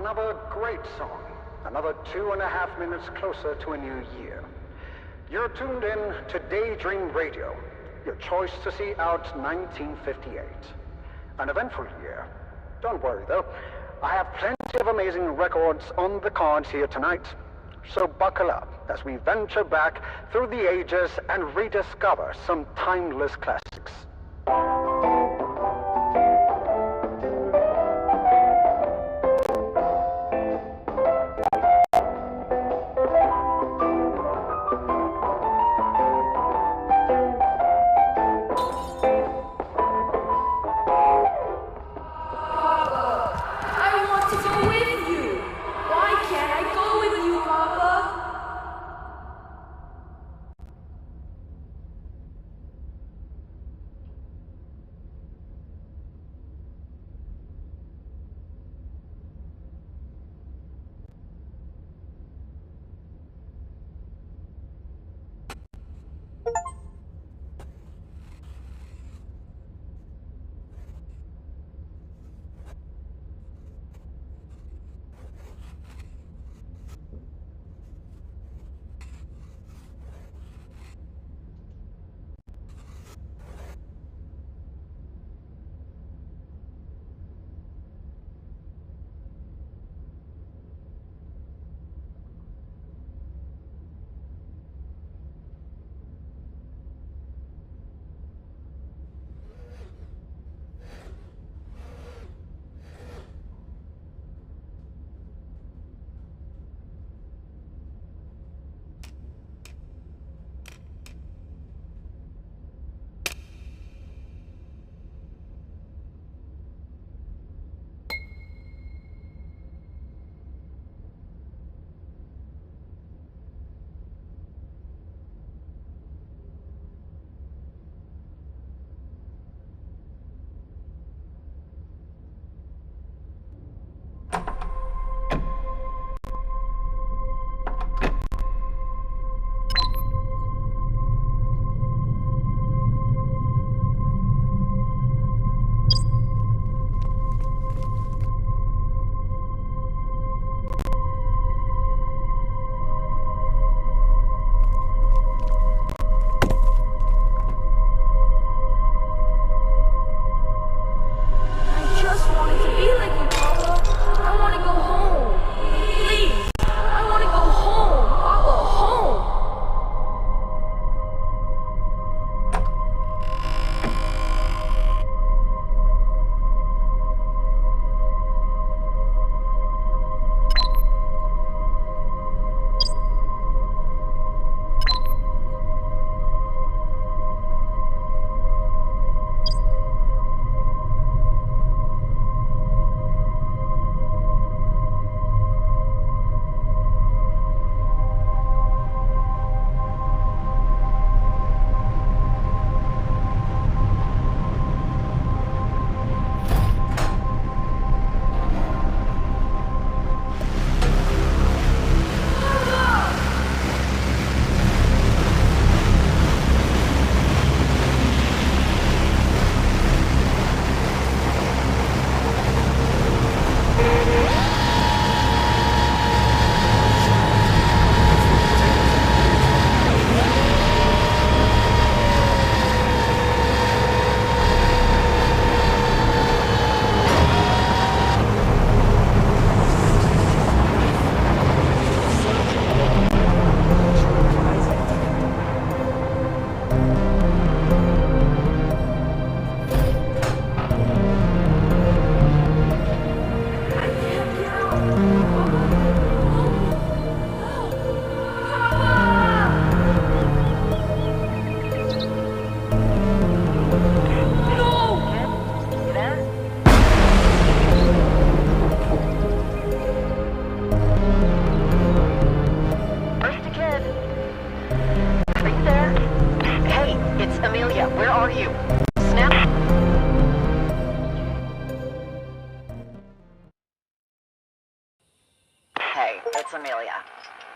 Another great song. Another 2.5 minutes closer to a new year. You're tuned in to Daydream Radio, your choice to see out 1958. An eventful year. Don't worry though, I have plenty of amazing records on the cards here tonight. So buckle up as we venture back through the ages and rediscover some timeless classics.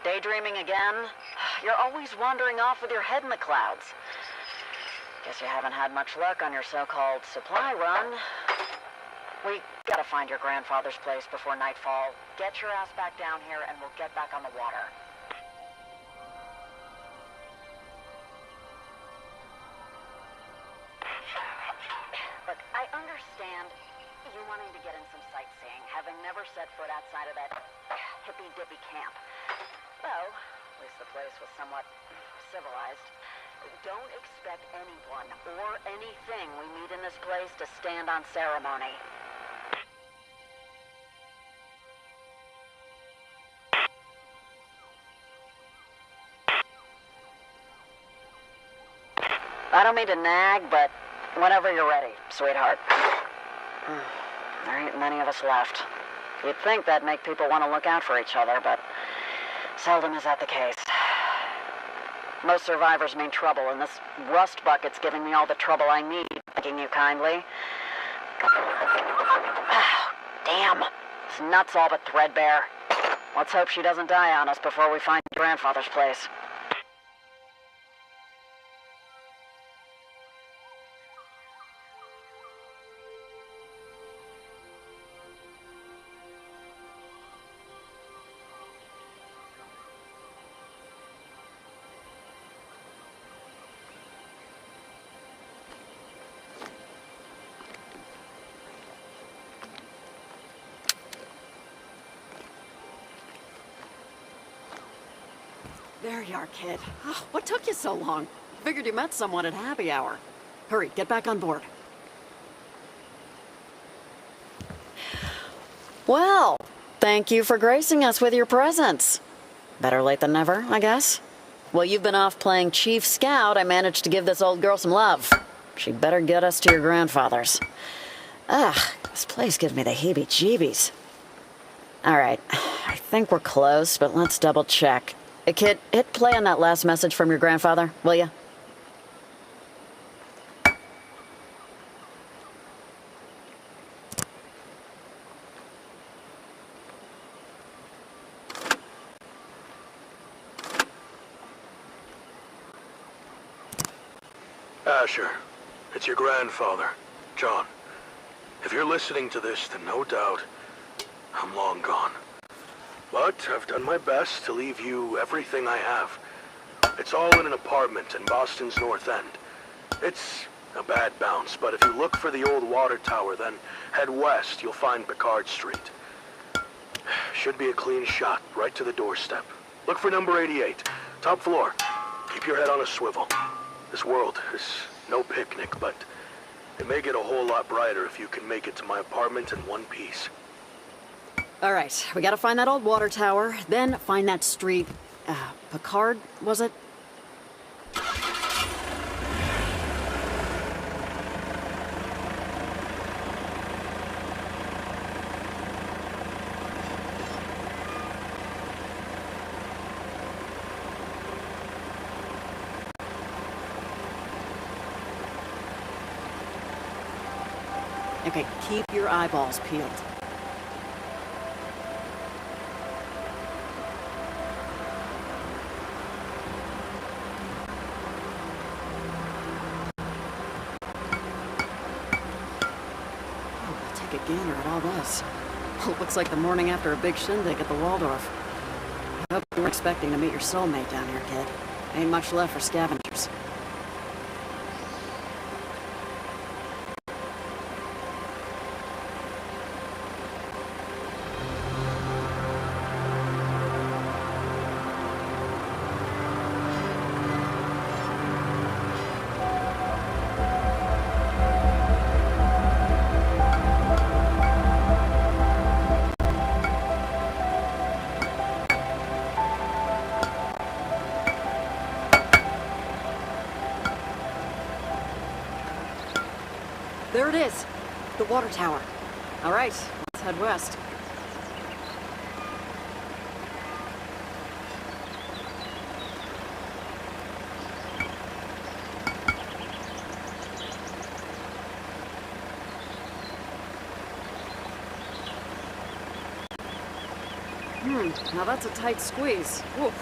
Daydreaming again? You're always wandering off with your head in the clouds. Guess you haven't had much luck on your so-called supply run. We gotta find your grandfather's place before nightfall. Get your ass back down here and we'll get back on the water. Look, I understand you wanting to get in some sightseeing, having never set foot outside of that hippy-dippy camp. Though, at least the place was somewhat civilized. Don't expect anyone or anything we meet in this place to stand on ceremony. I don't mean to nag, but whenever you're ready, sweetheart. There ain't many of us left. You'd think that'd make people want to look out for each other, but seldom is that the case. Most survivors mean trouble, and this rust bucket's giving me all the trouble I need, thanking you kindly. Damn. This nut's all but threadbare. Let's hope she doesn't die on us before we find your grandfather's place. There you are, kid. Oh, what took you so long? Figured you met someone at happy hour. Hurry, get back on board. Well, thank you for gracing us with your presence. Better late than never, I guess. While you've been off playing Chief Scout, I managed to give this old girl some love. She'd better get us to your grandfather's. Ugh, this place gives me the heebie-jeebies. All right, I think we're close, but let's double check. Hey, kid, hit play on that last message from your grandfather, will ya? Asher, it's your grandfather, John. If you're listening to this, then no doubt, I'm long gone. But I've done my best to leave you everything I have. It's all in an apartment in Boston's North End. It's a bad bounce, but if you look for the old water tower, then head west, you'll find Picard Street. Should be a clean shot, right to the doorstep. Look for number 88, top floor. Keep your head on a swivel. This world is no picnic, but it may get a whole lot brighter if you can make it to my apartment in one piece. All right, we gotta find that old water tower, then find that street. Picard, was it? Okay, keep your eyeballs peeled. Gander at all this. Looks like the morning after a big shindig at the Waldorf. I hope you were expecting to meet your soulmate down here, kid. Ain't much left for scavengers. There it is, the water tower. All right, let's head west. Now that's a tight squeeze. Woof,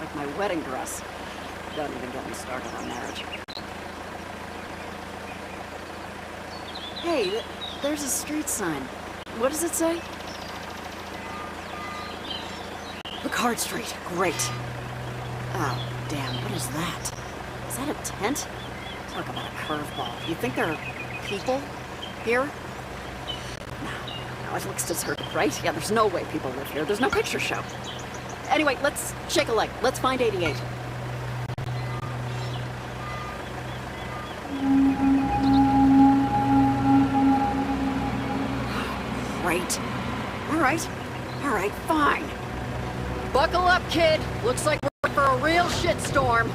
like my wedding dress. Don't even get me started on marriage. Hey, There's a street sign. What does it say? Picard Street. Great. Oh, damn. What is that? Is that a tent? Talk about a curveball. You think there are people here? No, it looks deserted, right? Yeah, there's no way people live here. There's no picture show. Anyway, let's shake a leg. Let's find 88. Great. All right, fine. Buckle up, kid. Looks like we're in for a real shitstorm.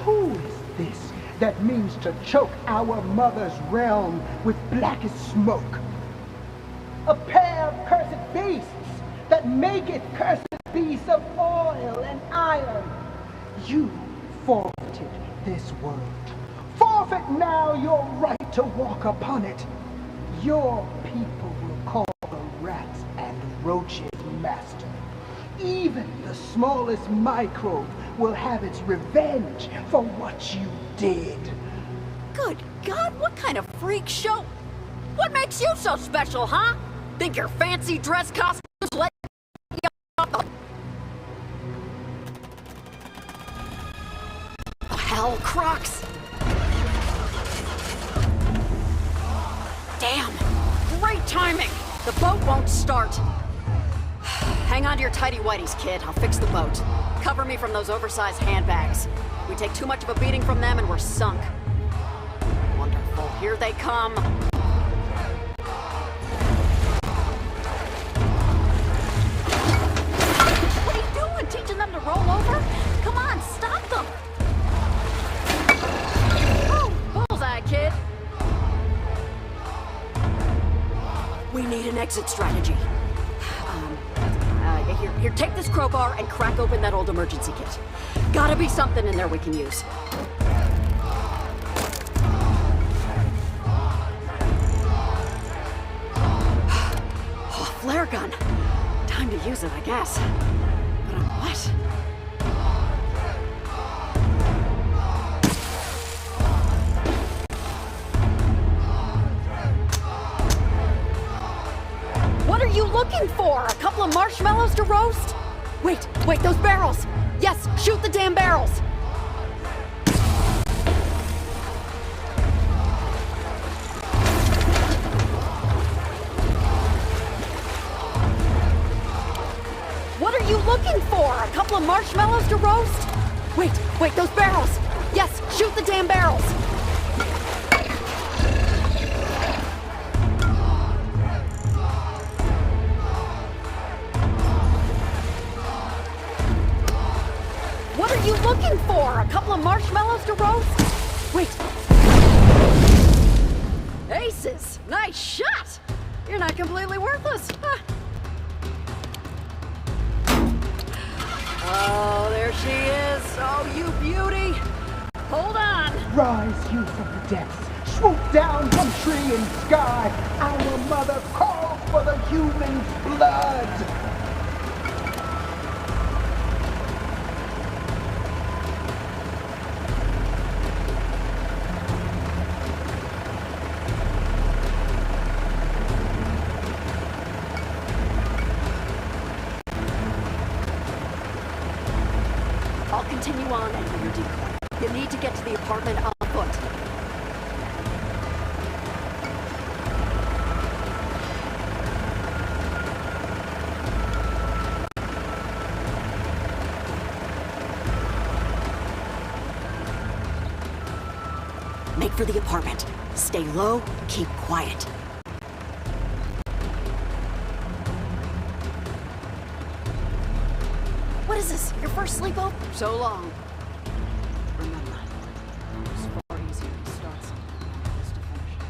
Who is this that means to choke our mother's realm with blackest smoke? A pair of cursed beasts that maketh cursed beasts of oil and iron. You forfeited this world. Forfeit now your right to walk upon it. Your people will call the rats and roaches master. Even the smallest microbe will have its revenge for what you did. Good God, what kind of freak show? What makes you so special, huh? Think your fancy dress costumes let you off the hell, Crocs? Damn, great timing. The boat won't start. Hang on to your tighty-whities, kid. I'll fix the boat. Cover me from those oversized handbags. We take too much of a beating from them and we're sunk. Wonderful. Here they come. What are you doing? Teaching them to roll over? Come on, stop them. Oh, bullseye, kid. We need an exit strategy. Here, take this crowbar and crack open that old emergency kit. Gotta be something in there we can use. Oh, flare gun. Time to use it, I guess. But on what? What are you looking for? A couple of marshmallows to roast? Wait, those barrels! Yes, shoot the damn barrels! What are you looking for? A couple of marshmallows to roast? Wait, those barrels! Yes, shoot the damn barrels! What are you looking for? A couple of marshmallows to roast? Wait. Aces! Nice shot! You're not completely worthless. Huh. Oh, there she is. Oh, you beauty. Hold on. Rise you from the depths. Swoop down from tree and sky. Our mother calls for the human's blood. I'll continue on and do your decoy. You need to get to the apartment on foot. Make for the apartment. Stay low, keep quiet. What is this? Your first sleepover? So long. Remember, it's far easier to start something than it is to finish it.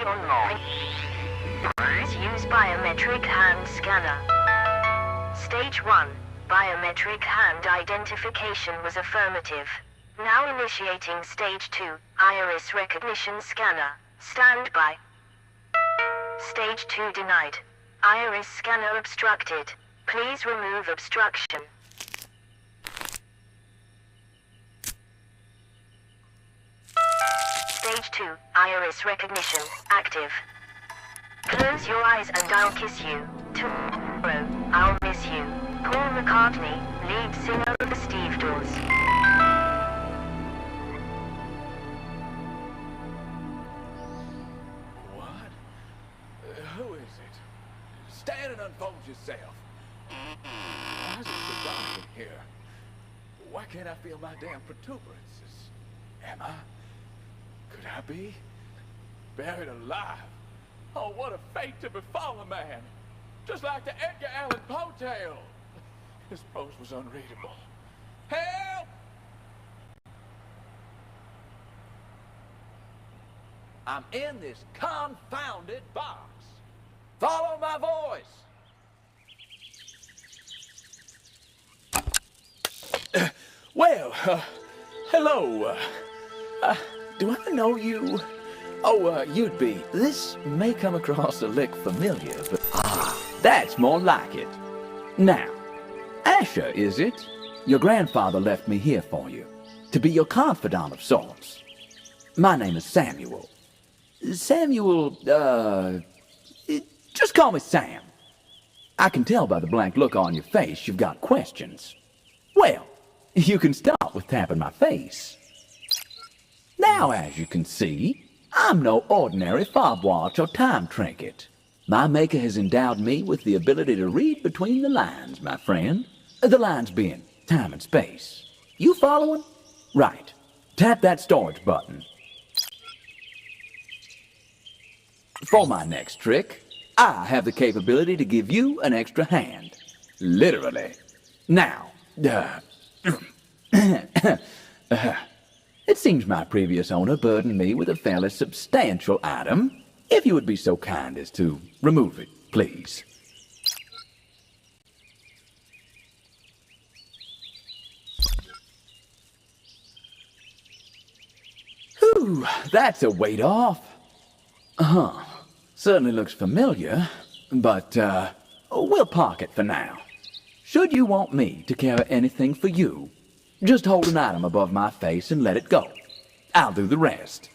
online. Use biometric hand scanner. Stage 1. Biometric hand identification was affirmative. Now initiating Stage 2. Iris recognition scanner. Stand by. Stage 2 denied. Iris scanner obstructed. Please remove obstruction. Stage 2. Iris recognition active. Close your eyes and I'll kiss you. Tomorrow, I'll miss you. Paul McCartney, lead singer of the Steve Doors. What? Who is it? Stand and unfold yourself. Why is it so dark in here? Why can't I feel my damn protuberances? Am I? Could I be? Buried alive? Oh, what a fate to befall a man! Just like the Edgar Allan Poe tale! His prose was unreadable. Help! I'm in this confounded box. Follow my voice. Hello. Do I know you? Oh, you'd be. This may come across a lick familiar, but that's more like it. Now, Asher, is it? Your grandfather left me here for you, to be your confidant of sorts. My name is Samuel. Samuel, just call me Sam. I can tell by the blank look on your face you've got questions. Well, you can start with tapping my face. Now, as you can see, I'm no ordinary fob watch or time trinket. My maker has endowed me with the ability to read between the lines, my friend. The lines being time and space. You following? Right. Tap that storage button. For my next trick, I have the capability to give you an extra hand. Literally. Now, it seems my previous owner burdened me with a fairly substantial item. If you would be so kind as to remove it, please. Whew, that's a weight off. Certainly looks familiar, but, we'll park it for now. Should you want me to carry anything for you, just hold an item above my face and let it go. I'll do the rest.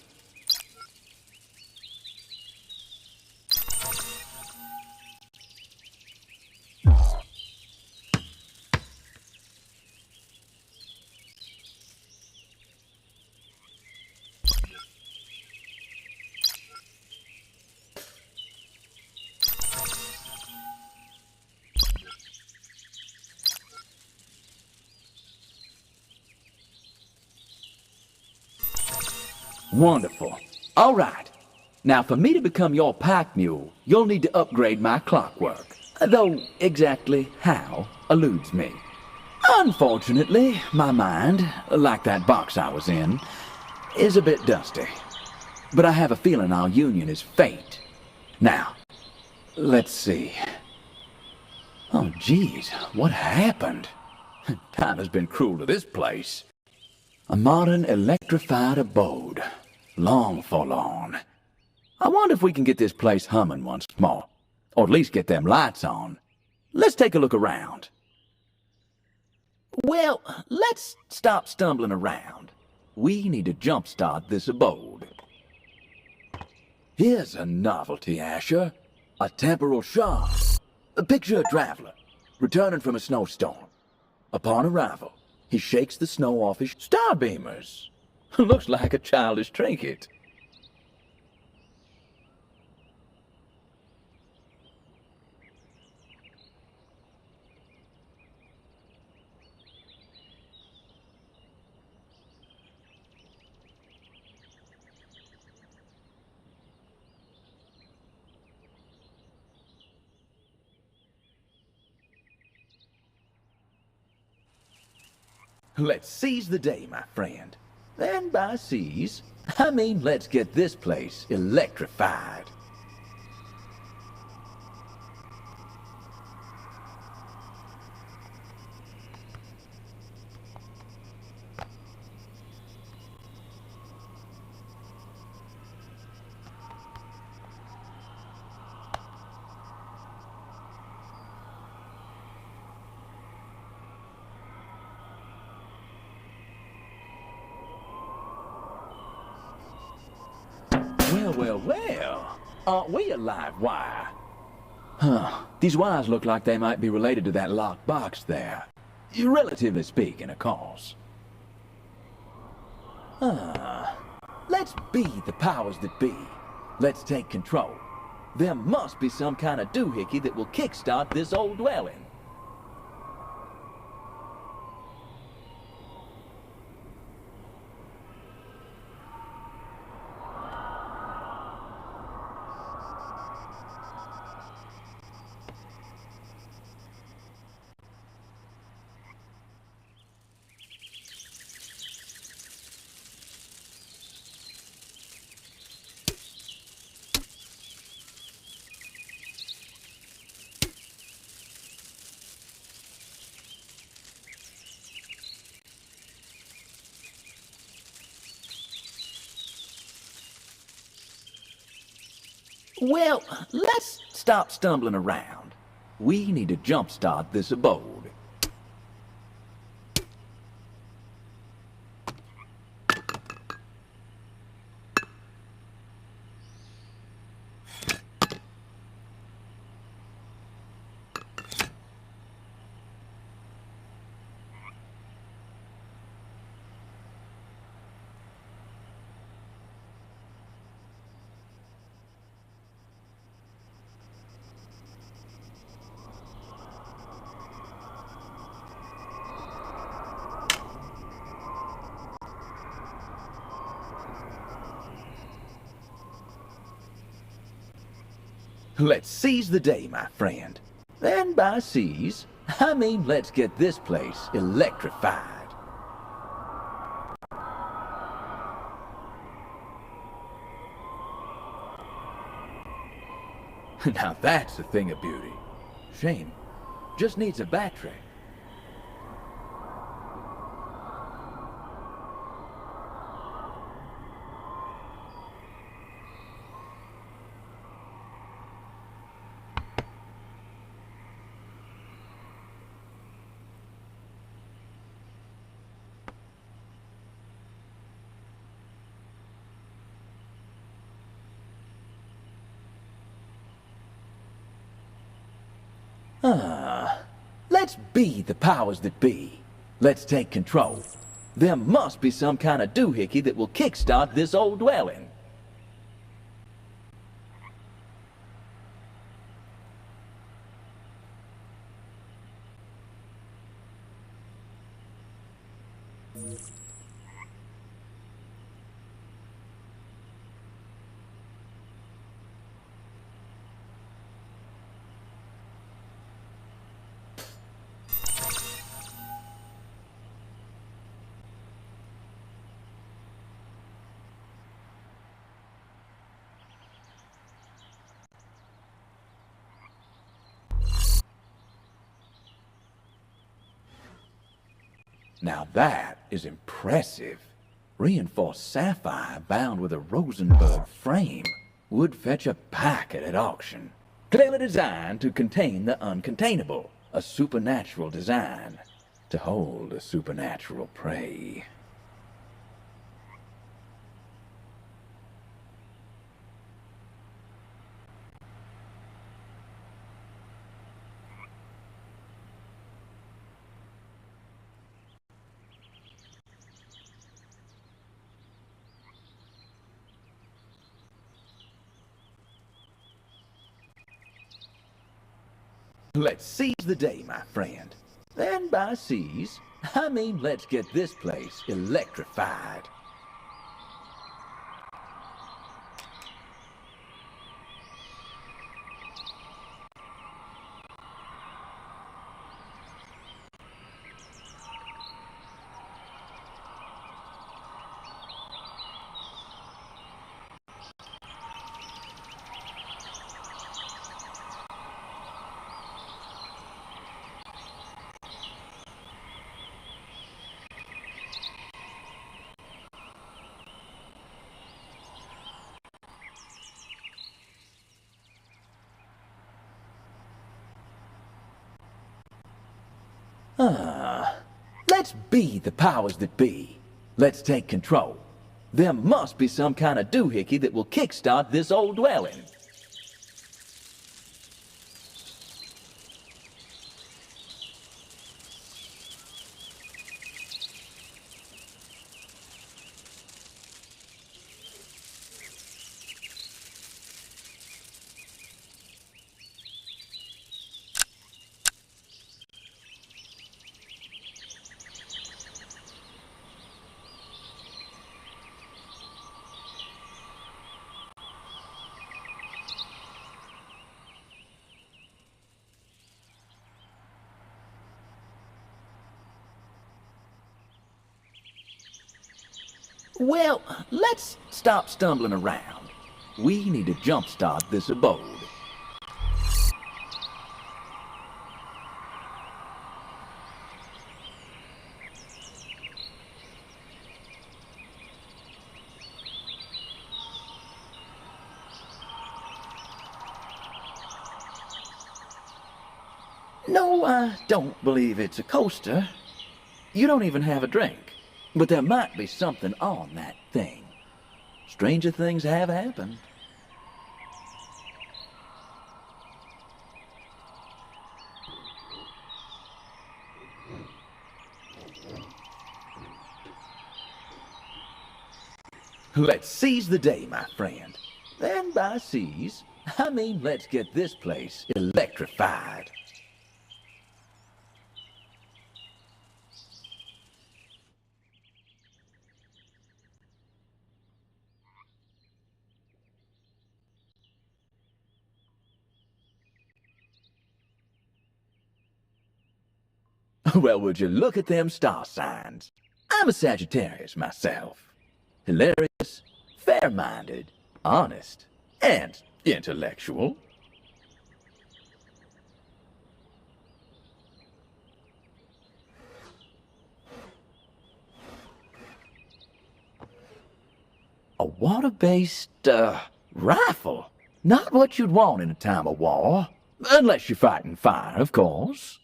Wonderful. All right. Now, for me to become your pack mule, you'll need to upgrade my clockwork. Though exactly how eludes me. Unfortunately, my mind, like that box I was in, is a bit dusty. But I have a feeling our union is fate. Now, let's see. Oh, geez, what happened? Time has been cruel to this place. A modern electrified abode. Long forlorn. I wonder if we can get this place humming once more. Or at least get them lights on. Let's take a look around. Well, let's stop stumbling around. We need to jumpstart this abode. Here's a novelty, Asher. A temporal shard. Picture a traveler, returning from a snowstorm. Upon arrival, he shakes the snow off his starbeamers. Looks like a childish trinket. Let's seize the day, my friend. And by seize, I mean, let's get this place electrified. Well. Aren't we a live wire? Huh. These wires look like they might be related to that locked box there. Relatively speaking, of course. Let's be the powers that be. Let's take control. There must be some kind of doohickey that will kickstart this old dwelling. Well, let's stop stumbling around. We need to jumpstart this abode. Let's seize the day, my friend. And by seize, I mean let's get this place electrified. Now that's a thing of beauty. Shame. Just needs a battery. Let's be the powers that be. Let's take control. There must be some kind of doohickey that will kickstart this old dwelling. Now that is impressive. Reinforced sapphire bound with a Rosenberg frame would fetch a packet at auction. Clearly designed to contain the uncontainable. A supernatural design to hold a supernatural prey. Let's seize the day, my friend. And by seize, I mean let's get this place electrified. Let's be the powers that be. Let's take control. There must be some kind of doohickey that will kickstart this old dwelling. Well, let's stop stumbling around. We need to jumpstart this abode. No, I don't believe it's a coaster. You don't even have a drink. But there might be something on that thing. Stranger things have happened. Let's seize the day, my friend. And by seize, I mean let's get this place electrified. Well, would you look at them star signs? I'm a Sagittarius myself. Hilarious, fair-minded, honest, and intellectual. A water-based, rifle? Not what you'd want in a time of war. Unless you're fighting fire, of course.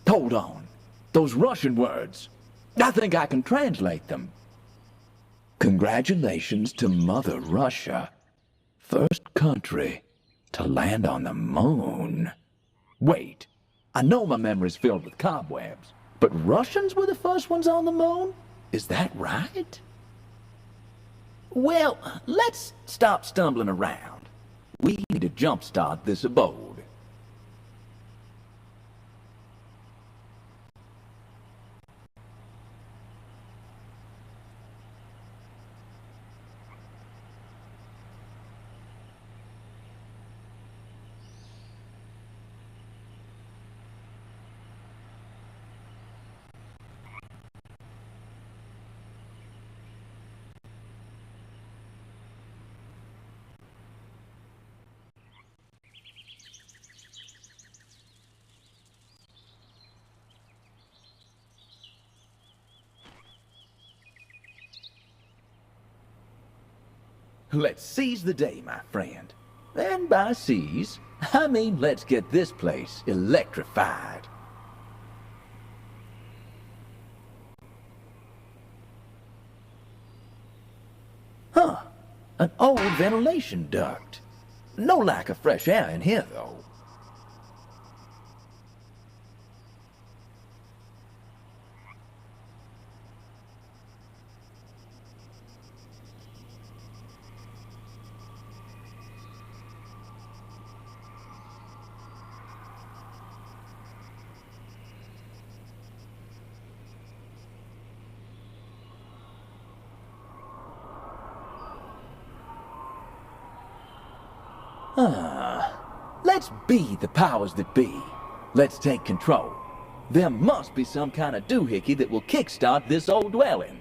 Hold on. Those Russian words. I think I can translate them. Congratulations to Mother Russia. First country to land on the moon. Wait, I know my memory's filled with cobwebs, but Russians were the first ones on the moon? Is that right? Well, let's stop stumbling around. We need to jumpstart this abode. Let's seize the day, my friend. And by seize, I mean let's get this place electrified. Huh, an old ventilation duct. No lack of fresh air in here, though. Let's be the powers that be. Let's take control. There must be some kind of doohickey that will kickstart this old dwelling.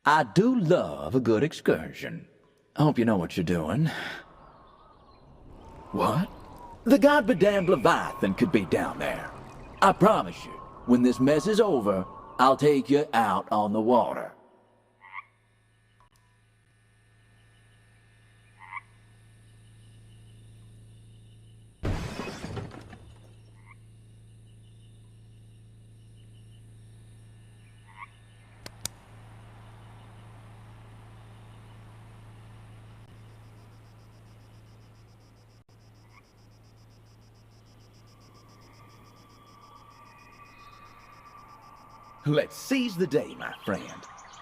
I do love a good excursion. I hope you know what you're doing. What? The goddamn Leviathan could be down there. I promise you, when this mess is over, I'll take you out on the water. Let's seize the day, my friend.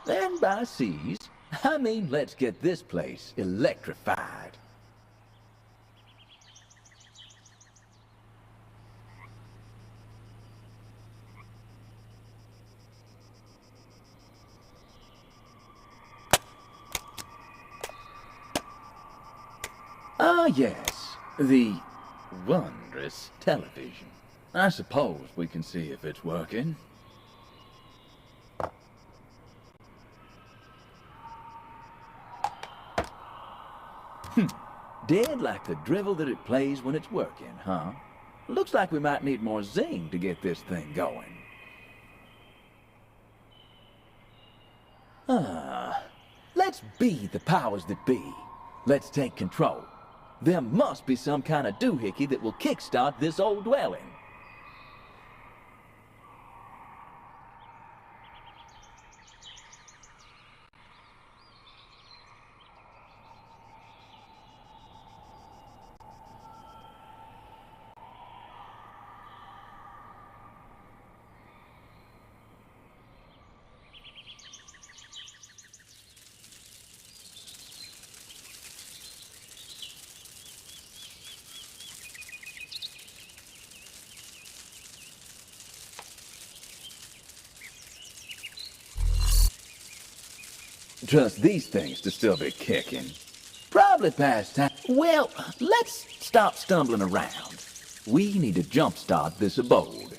And by seize, I mean let's get this place electrified. Ah, yes, the wondrous television. I suppose we can see if it's working. Dead like the drivel that it plays when it's working, huh? Looks like we might need more zing to get this thing going. Let's be the powers that be. Let's take control. There must be some kind of doohickey that will kickstart this old dwelling. Trust these things to still be kicking. Probably past time. Well, let's stop stumbling around. We need to jumpstart this abode.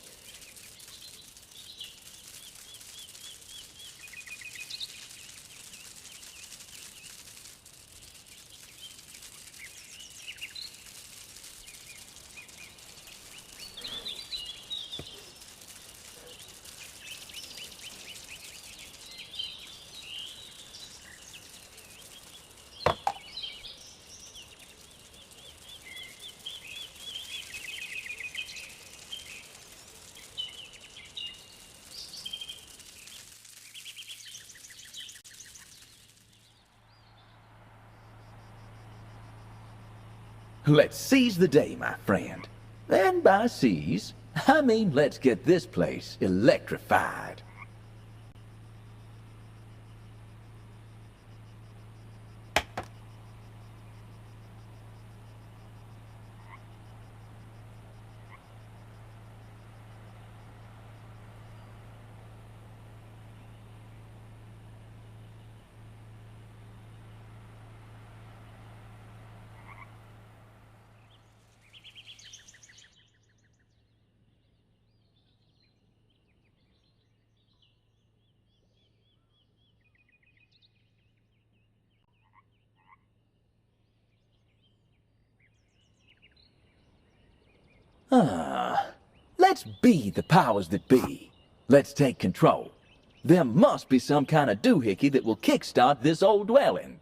Let's seize the day, my friend. And by seize, I mean let's get this place electrified. Let's be the powers that be. Let's take control. There must be some kind of doohickey that will kickstart this old dwelling.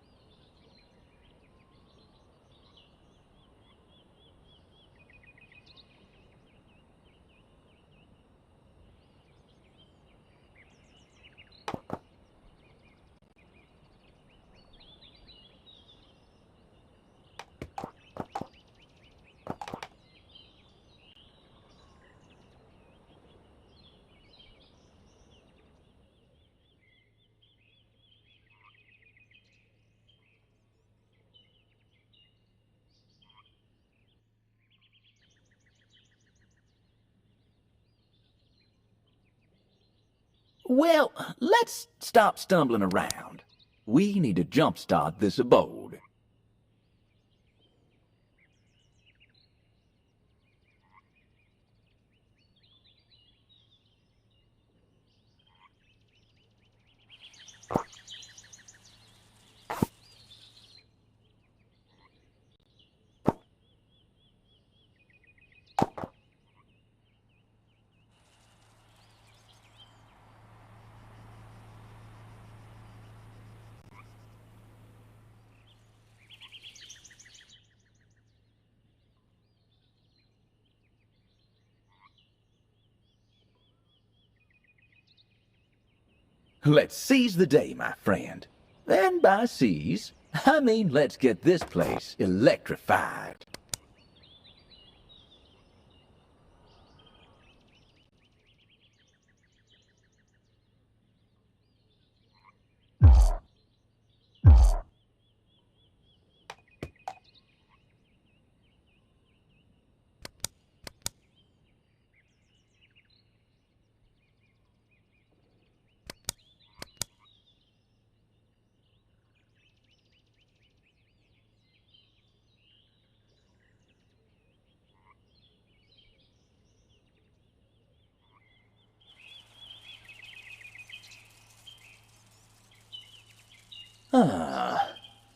Well, let's stop stumbling around. We need to jumpstart this abode. Let's seize the day, my friend. And by seize, I mean let's get this place electrified.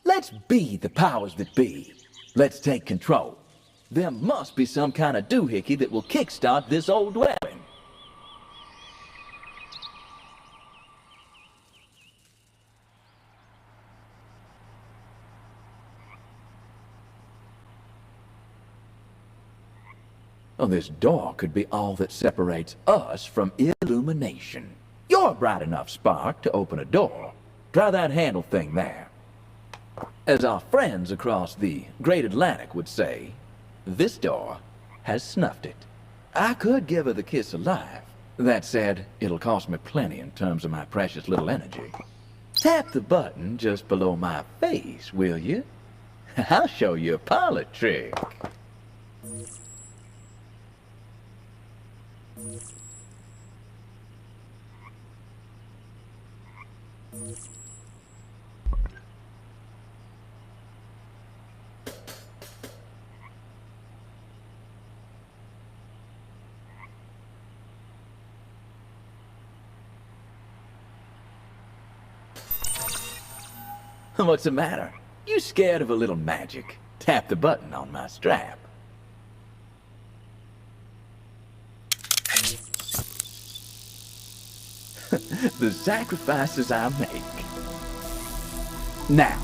Let's be the powers that be. Let's take control. There must be some kind of doohickey that will kickstart this old dwelling. Oh, this door could be all that separates us from illumination. You're a bright enough spark to open a door. Try that handle thing there. As our friends across the Great Atlantic would say, this door has snuffed it. I could give her the kiss alive. That said, it'll cost me plenty in terms of my precious little energy. Tap the button just below my face, will you? I'll show you a parlor trick. What's the matter? You scared of a little magic? Tap the button on my strap. The sacrifices I make. Now,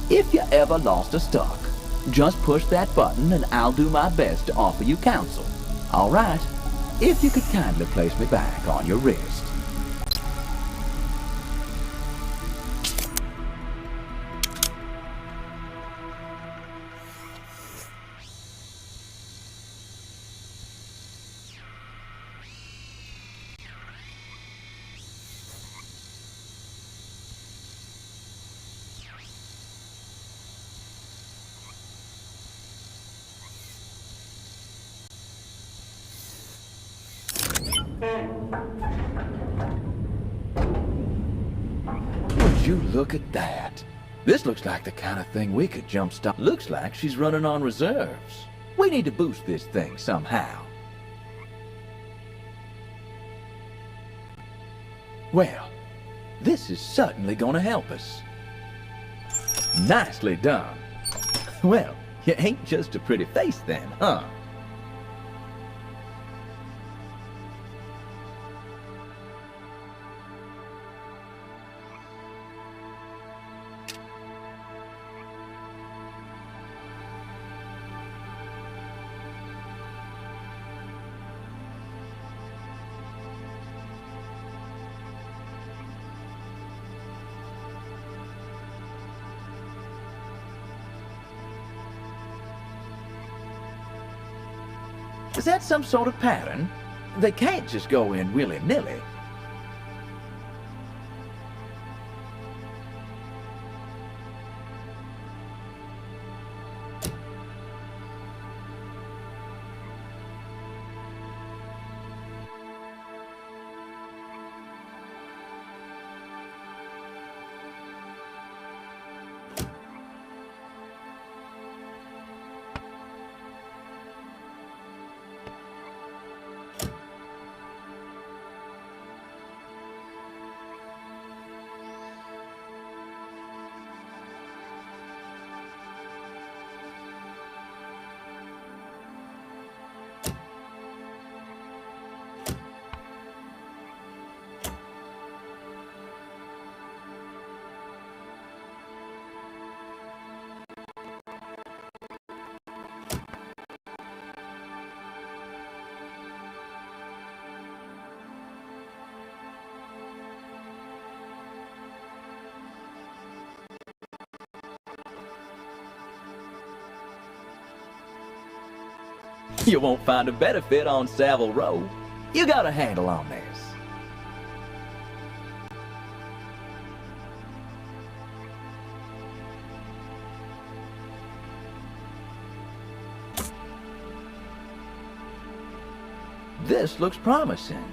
if you ever lost or stuck, just push that button and I'll do my best to offer you counsel. All right, if you could kindly place me back on your wrist. Would you look at that? This looks like the kind of thing we could jumpstart. Looks like she's running on reserves. We need to boost this thing somehow. Well, this is certainly gonna help us. Nicely done. Well, you ain't just a pretty face then, huh? Is that some sort of pattern? They can't just go in willy-nilly. You won't find a better fit on Savile Row. You got a handle on this. This looks promising.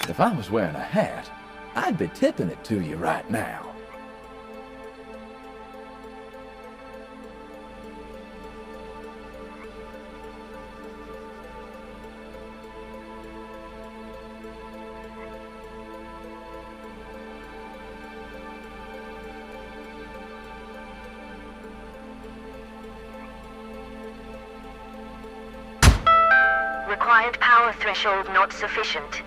If I was wearing a hat, I'd be tipping it to you right now. Required power threshold not sufficient.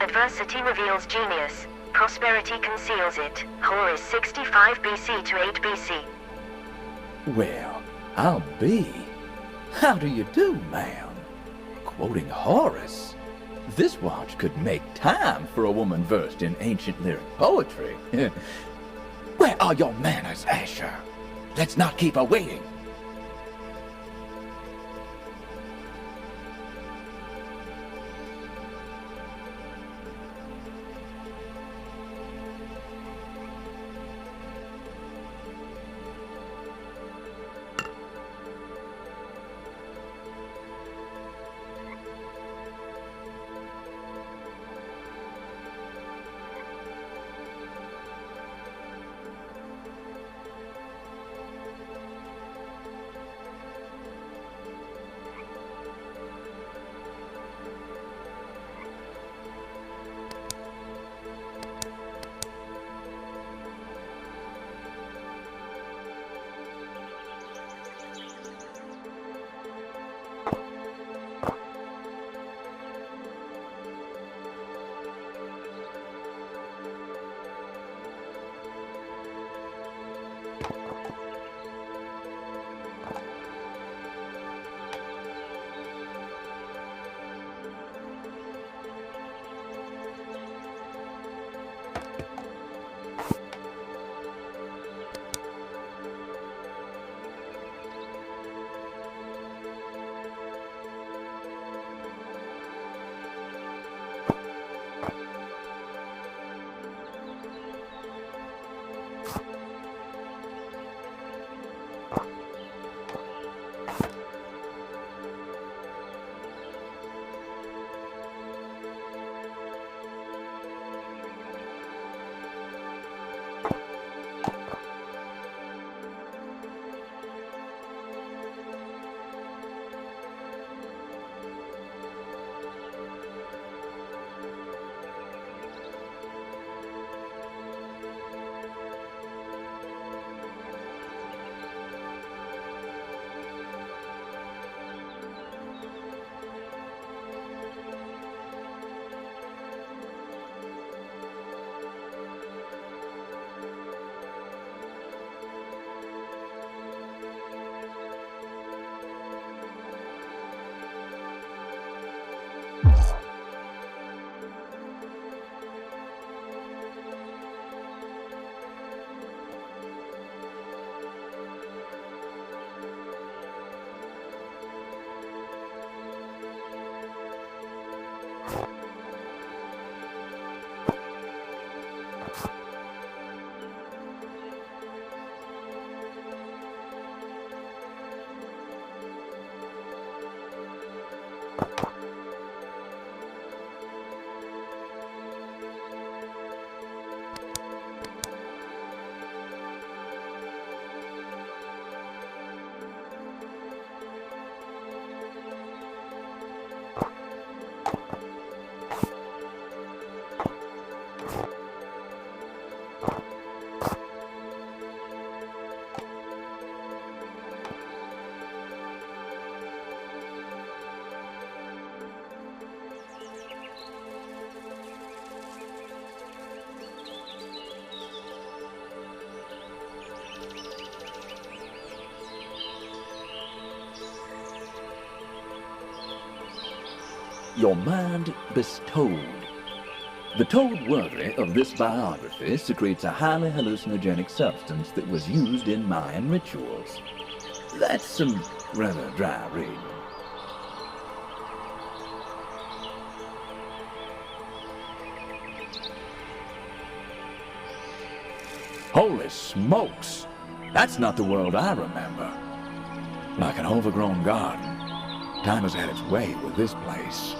Adversity reveals genius. Prosperity conceals it. Horus 65 BC to 8 BC. Well, I'll be. How do you do, ma'am? Quoting Horace. This watch could make time for a woman versed in ancient lyric poetry. Where are your manners, Asher? Let's not keep her waiting. Your mind bestowed. The told worthy of this biography secretes a highly hallucinogenic substance that was used in Mayan rituals. That's some rather dry reading. Holy smokes! That's not the world I remember. Like an overgrown garden. Time has had its way with this place.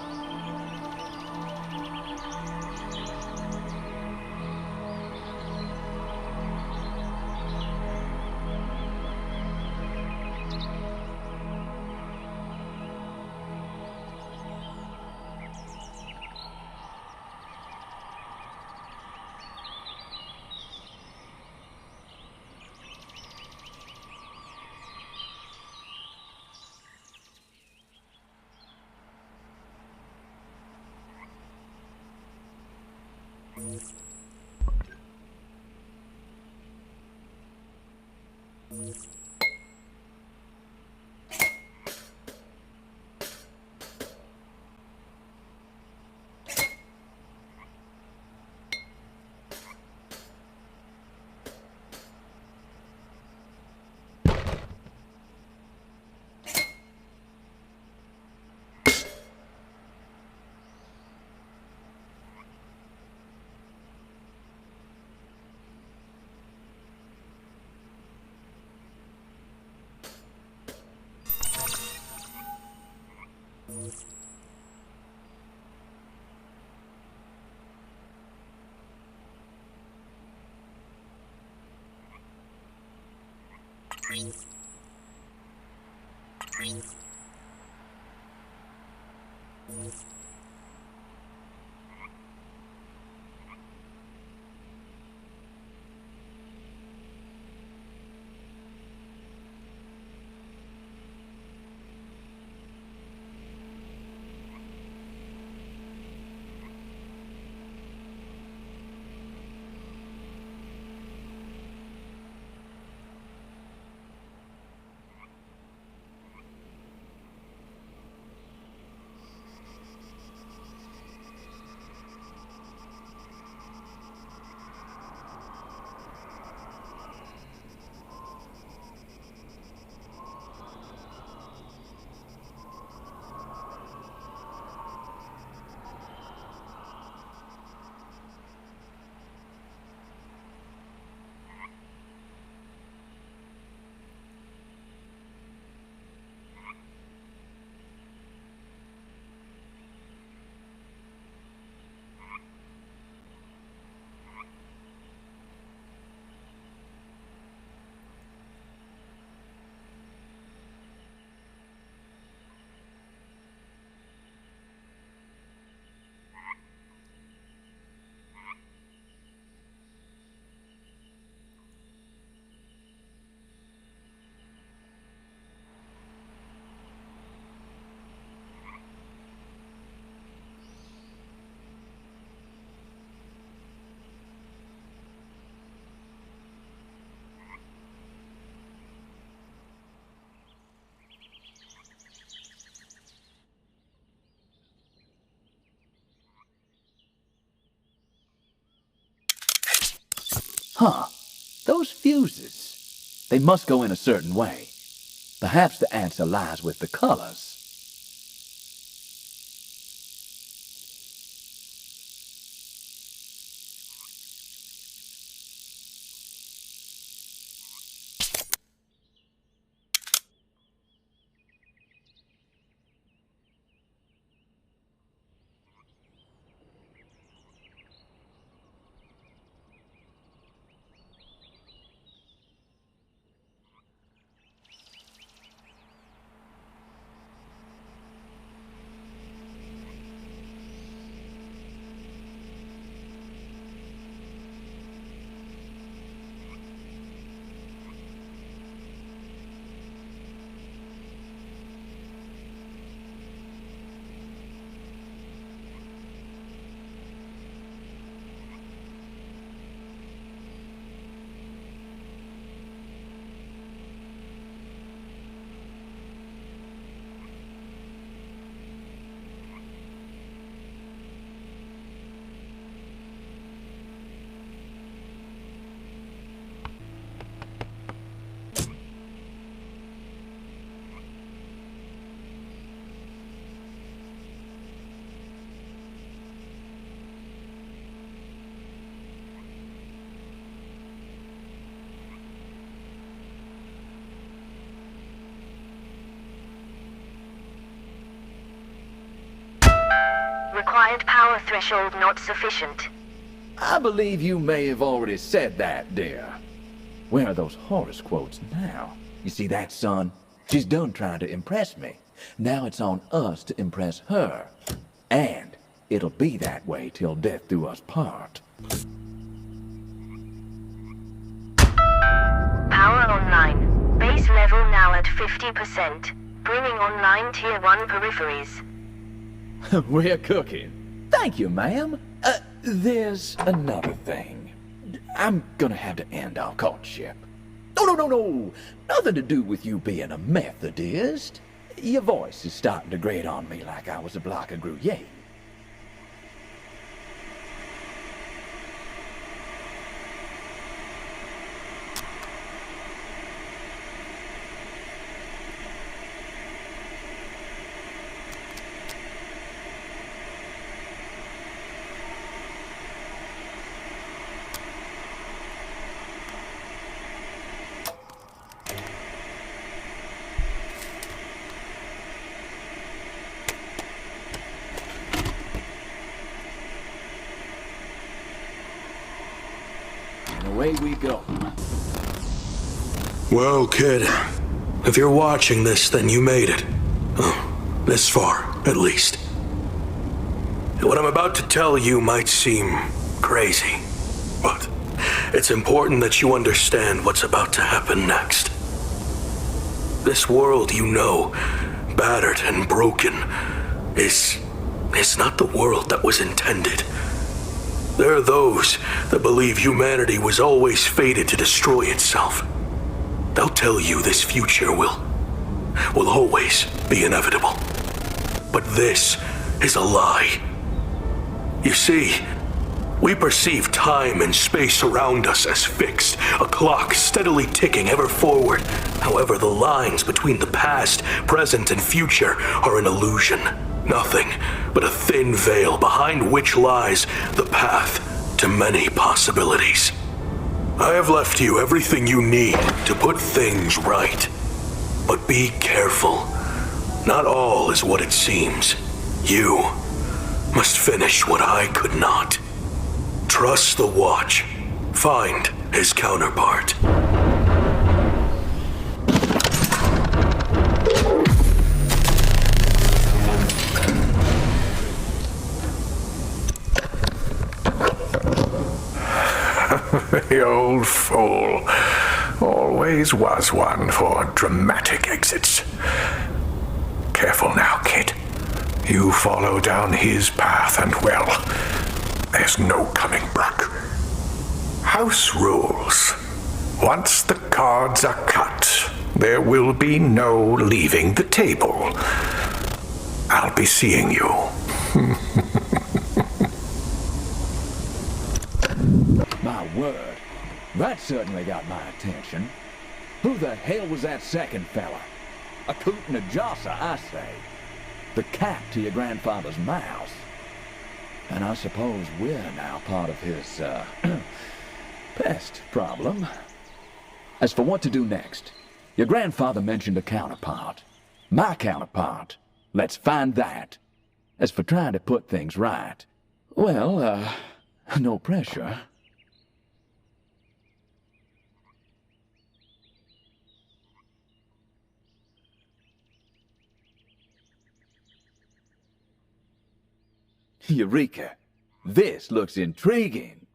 Huh. Those fuses. They must go in a certain way. Perhaps the answer lies with the colors. required power threshold not sufficient. I believe you may have already said that, dear. Where are those Horace quotes now? You see that, son? She's done trying to impress me. Now it's on us to impress her. And it'll be that way till death do us part. Power online. Base level now at 50%. Bringing online Tier 1 peripheries. We're cooking. Thank you, ma'am. There's another thing. I'm gonna have to end our courtship. No. Nothing to do with you being a Methodist. Your voice is starting to grate on me like I was a block of Gruyere. Away we go. Well, kid, if you're watching this, then you made it. This far, at least. What I'm about to tell you might seem crazy, but it's important that you understand what's about to happen next. This world you know, battered and broken, is not the world that was intended. There are those that believe humanity was always fated to destroy itself. They'll tell you this future will always be inevitable. But this is a lie. You see, we perceive time and space around us as fixed, a clock steadily ticking ever forward. However, the lines between the past, present, and future are an illusion. Nothing but a thin veil behind which lies the path to many possibilities. I have left you everything you need to put things right. But be careful. Not all is what it seems. You must finish what I could not. Trust the Watch. Find his counterpart. The old fool. Always was one for dramatic exits. Careful now, kid. You follow down his path and, well, there's no coming back. House rules. Once the cards are cut, there will be no leaving the table. I'll be seeing you. My word, that certainly got my attention. Who the hell was that second fella? A coot and a josser, I say. The cat to your grandfather's mouse. And I suppose we're now part of his, pest problem. As for what to do next, your grandfather mentioned a counterpart. My counterpart. Let's find that. As for trying to put things right, well, no pressure. Eureka! This looks intriguing.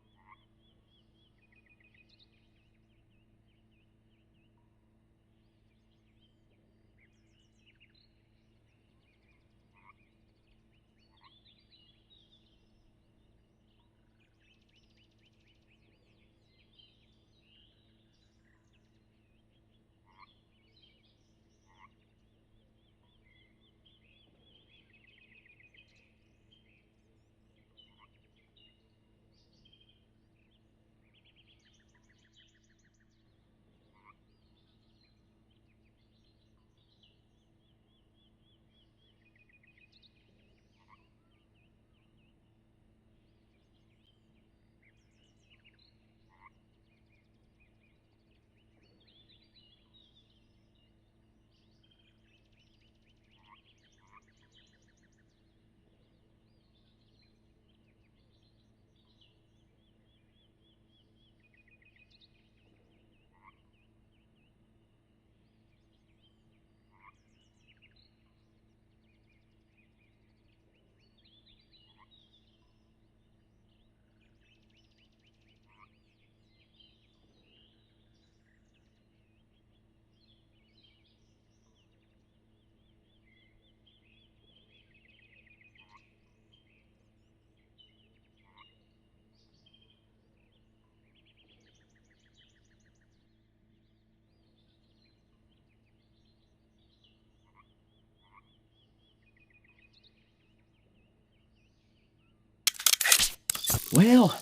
Well,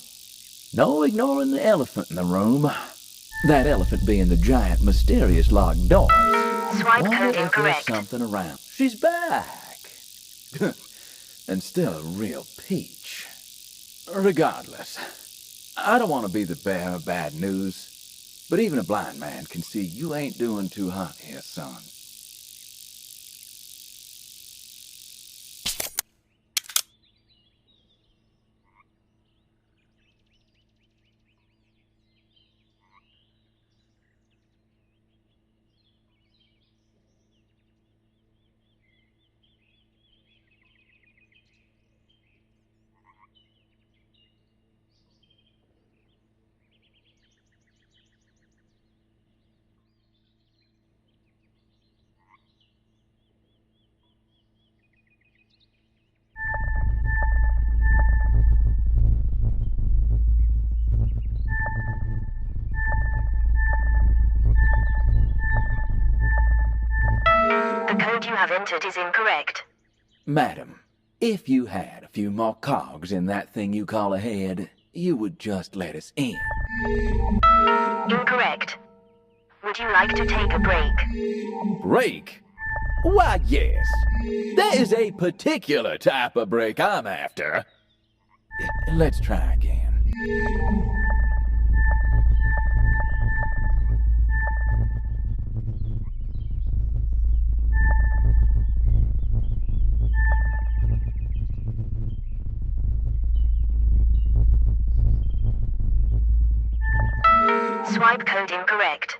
no ignoring the elephant in the room. That elephant being the giant, mysterious locked doors. Swipe Wonder code if there's incorrect. something around. She's back! And still a real peach. Regardless, I don't want to be the bearer of bad news, but even a blind man can see you ain't doing too hot here, son. The code you have entered is incorrect. Madam, if you had a few more cogs in that thing you call a head, you would just let us in. Incorrect. Would you like to take a break? Break? Why, yes. There is a particular type of break I'm after. Let's try again. Swipe code incorrect.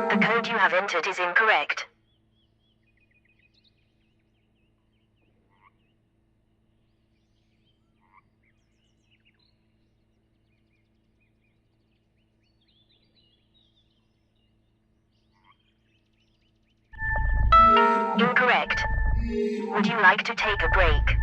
The code you have entered is incorrect. Incorrect. Would you like to take a break?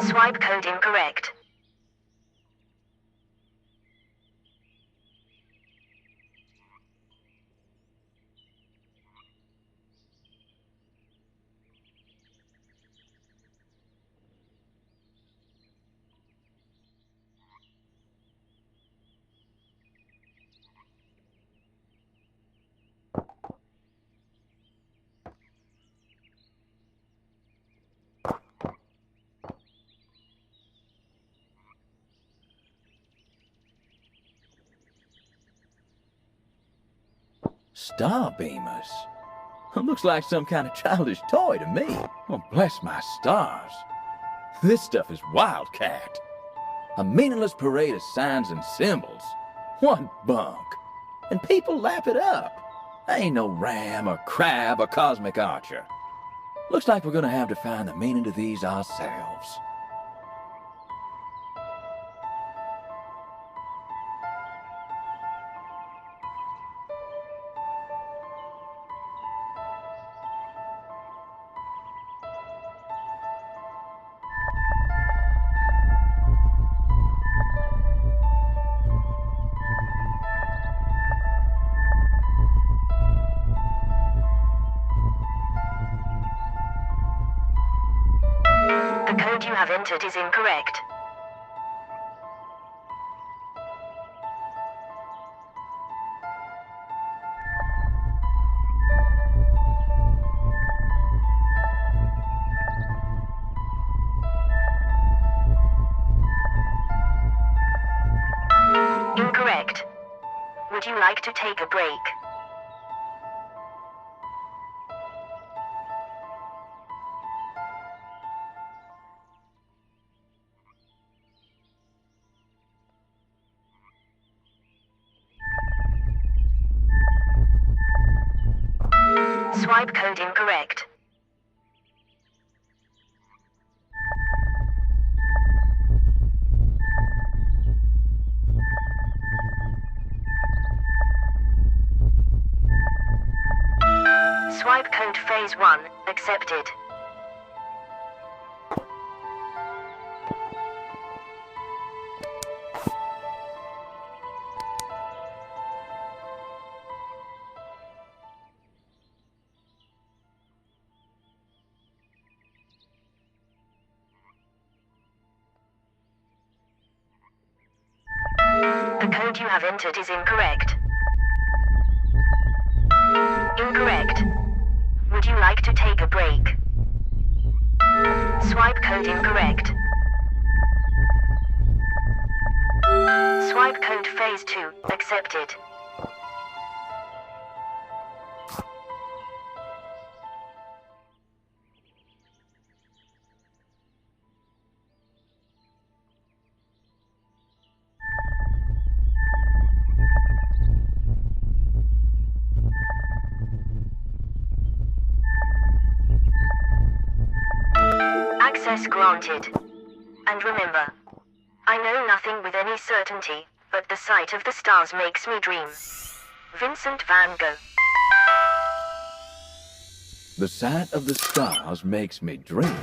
Swipe code incorrect. Star beamers? Looks like some kind of childish toy to me. Oh, bless my stars. This stuff is wildcat. A meaningless parade of signs and symbols. What bunk. And people lap it up. Ain't no ram or crab or cosmic archer. Looks like we're gonna have to find the meaning to these ourselves. The code you have entered is incorrect. Incorrect. Would you like to take a break? Swipe code incorrect. Swipe code phase 1, accepted. The code you have entered is incorrect. Incorrect. Would you like to take a break? Swipe code incorrect. Swipe code phase 2, accepted. Access granted. And remember, I know nothing with any certainty, but the sight of the stars makes me dream. Vincent van Gogh. The sight of the stars makes me dream.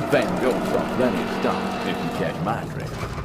Van Gogh saw plenty of stars, if you catch my drift.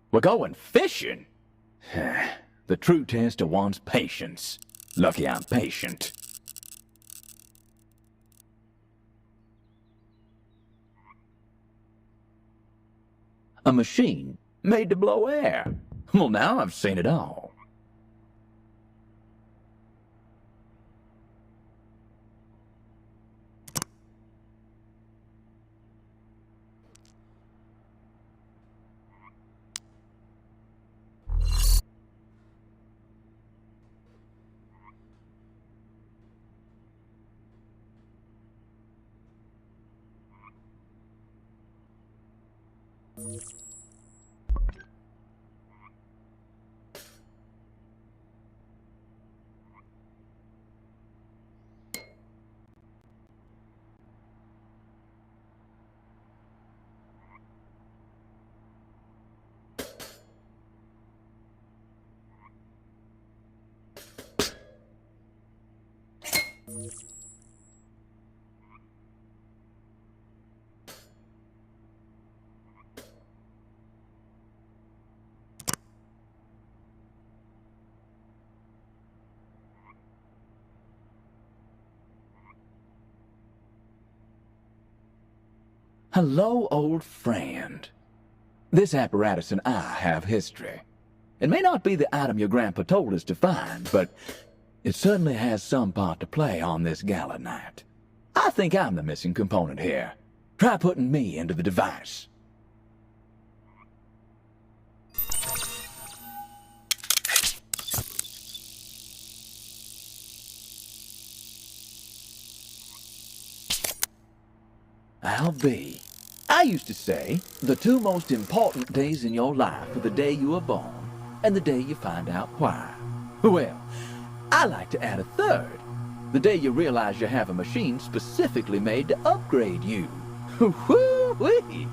We're going fishing? The true test of one's patience. Lucky I'm patient. A machine made to blow air. Well, now I've seen it all. Hello, old friend. This apparatus and I have history. It may not be the item your grandpa told us to find, but it certainly has some part to play on this gala night. I think I'm the missing component here. Try putting me into the device. I'll be. I used to say, the two most important days in your life are the day you were born and the day you find out why. Well, I like to add a third. The day you realize you have a machine specifically made to upgrade you. Woo-wee!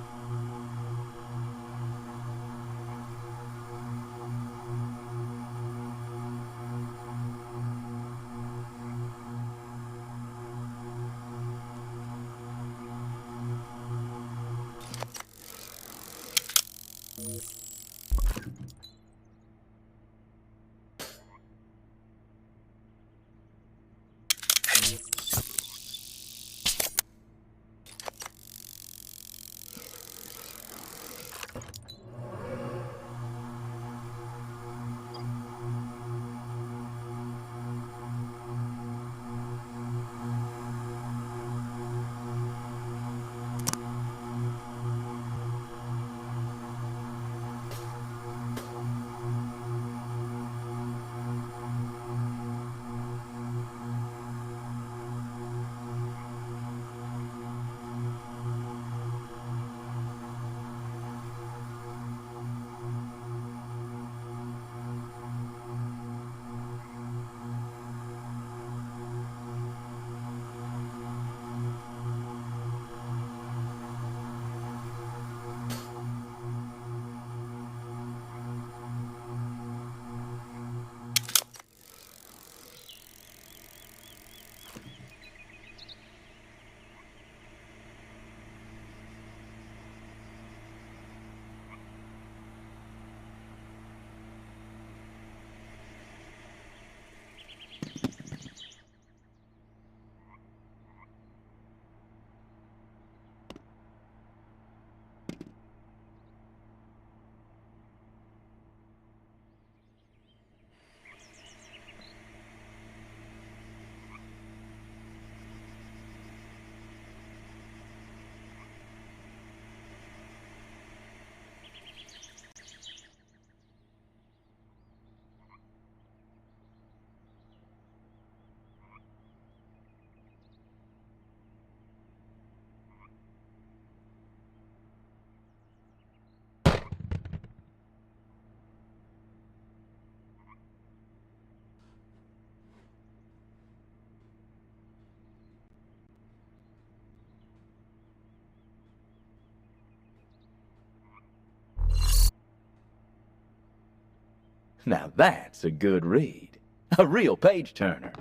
Now that's a good read. A real page-turner.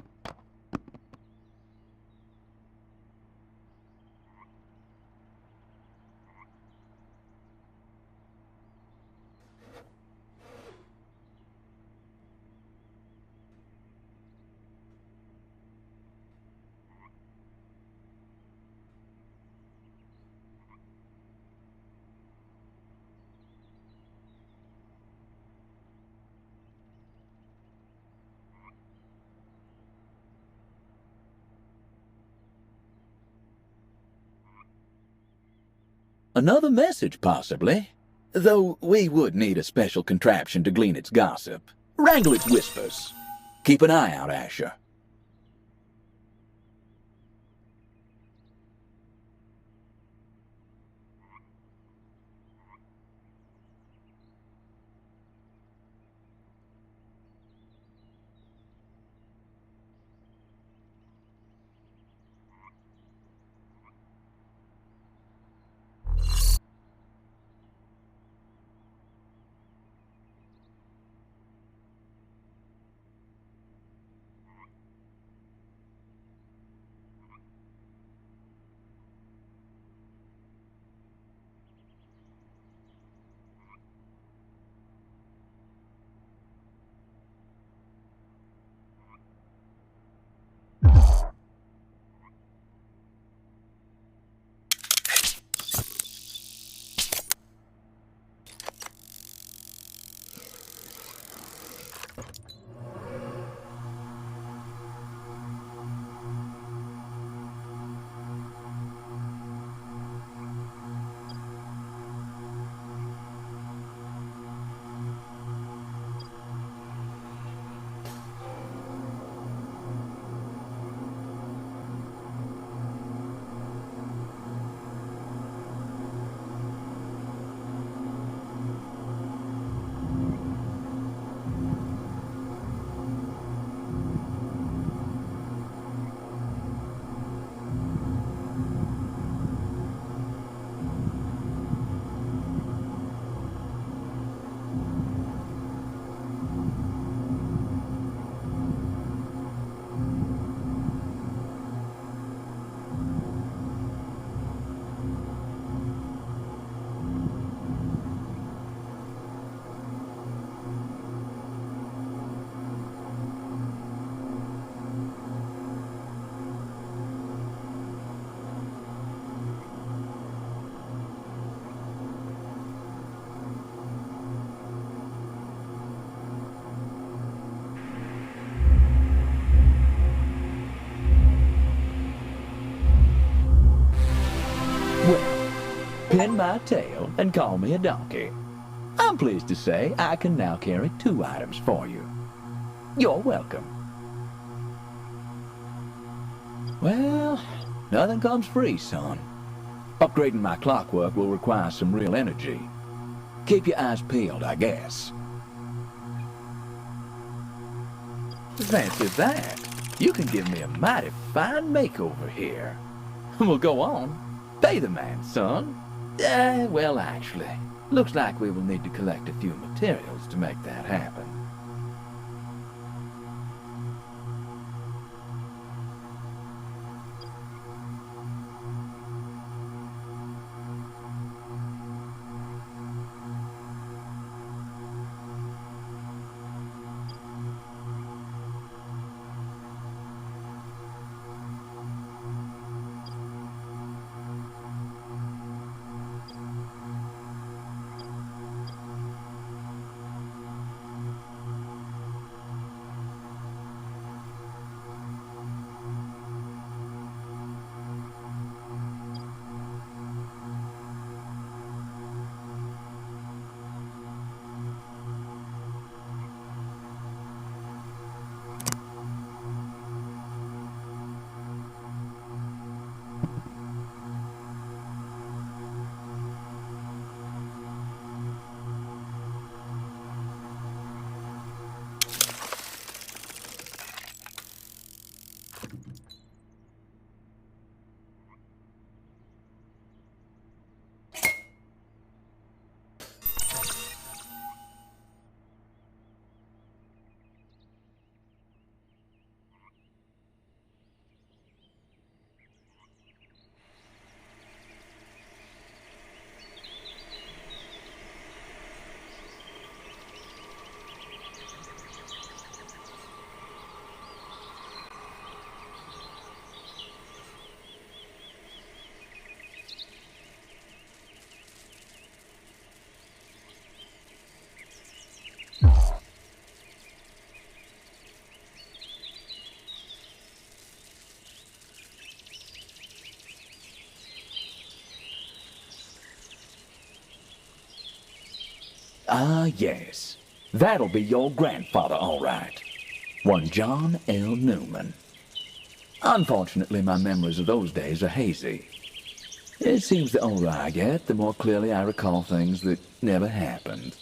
Another message, possibly. Though we would need a special contraption to glean its gossip. Wrangle its whispers. Keep an eye out, Asher. Pin my tail and call me a donkey. I'm pleased to say I can now carry 2 items for you. You're welcome. Well, nothing comes free, son. Upgrading my clockwork will require some real energy. Keep your eyes peeled, I guess. Fancy that. You can give me a mighty fine makeover here. Well, go on. Pay the man, son. Well, actually, looks like we will need to collect a few materials to make that happen. Ah, yes. That'll be your grandfather, all right. One John L. Newman. Unfortunately, my memories of those days are hazy. It seems the older I get, the more clearly I recall things that never happened.